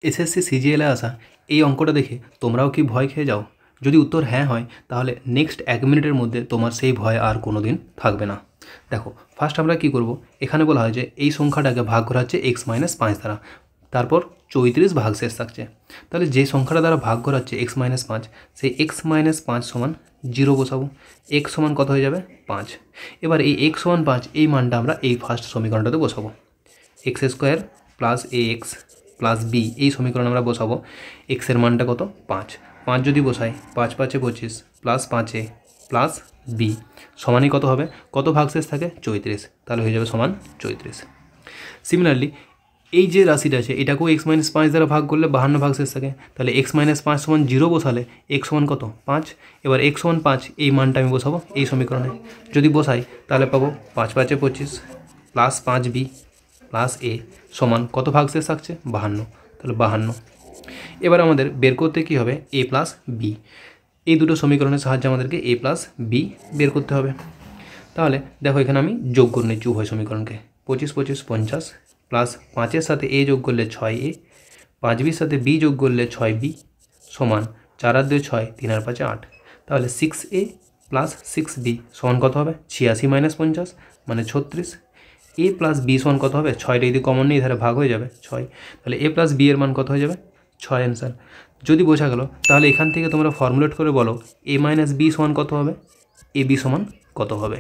SSC সিজিএলে আসা এই অঙ্কটা দেখে তোমরাও কি ভয় খেয়ে যাও? যদি উত্তর হ্যাঁ হয় তাহলে নেক্সট 1 মিনিটের মধ্যে তোমার সেই ভয় আর কোনো দিন থাকবে না। দেখো, ফার্স্ট আমরা কি করব, এখানে বলা হয় যে এই সংখ্যাটাকে ভাগ করা হচ্ছে x-5 দ্বারা, তারপর 34 ভাগশেষ থাকছে। তাহলে যে সংখ্যাটা দ্বারা ভাগ করা হচ্ছে x-5, সেই x-5 সমান 0 বসাবো। x সমান কত হয়ে যাবে? 5। এবার এই x সমান 5 এই মানটা আমরা এই ফার্স্ট সমীকরণটাতে বসাবো। x² plus ax plus B এই সমীকরণ আমরা বসাবো। এক্সের মানটা কত? 5। 5 যদি বসাই, 5 5 25 প্লাস 5a প্লাস বি সমানই কত হবে? কত ভাগশেষ থাকে? 34। তাহলে হয়ে যাবে সমান 34। সিমিলারলি এই যে রাশিটা আছে এটাকেও x-5 দ্বারা ভাগ করলে 52 ভাগশেষ থাকে। তাহলে x-5 সমান 0 বসালে x সমান কত? 5। এবার x সমান 5 এই মানটা আমি বসাবো এই সমীকরণে। যদি বসাই তাহলে পাবো 5 5 25 প্লাস 5b প্লাস a সমান কত ভাগশেষ থাকছে? 52। তাহলে 52। এবার আমাদের বের করতে কী হবে? a plus B. এই দুটো সমীকরণের সাহায্যে আমাদেরকে a প্লাস বি বের করতে হবে। তাহলে দেখো, এখানে আমি যোগ করে নিচ্ছি উভয় সমীকরণকে। 25 25 50 প্লাস 5-এর সাথে a যোগ করলে 6a, 5bর সাথে b যোগ করলে 6b সমান 4 আর 2 6, 3 আর 5 8। তাহলে 6a প্লাস 6b সমান কত হবে? 86 মাইনাস 50 মানে 36। a প্লাস বি সমান কত হবে? 6টা যদি কমন নেই ধারে ভাগ হয়ে যাবে 6। তাহলে a প্লাস বি এর মান কত হয়ে যাবে? 6 অ্যান্সার। যদি বোঝা গেল তাহলে এখান থেকে তোমরা ফর্মুলেট করে বলো a মাইনাস বি সমান কত হবে, এ বি সমান কত হবে।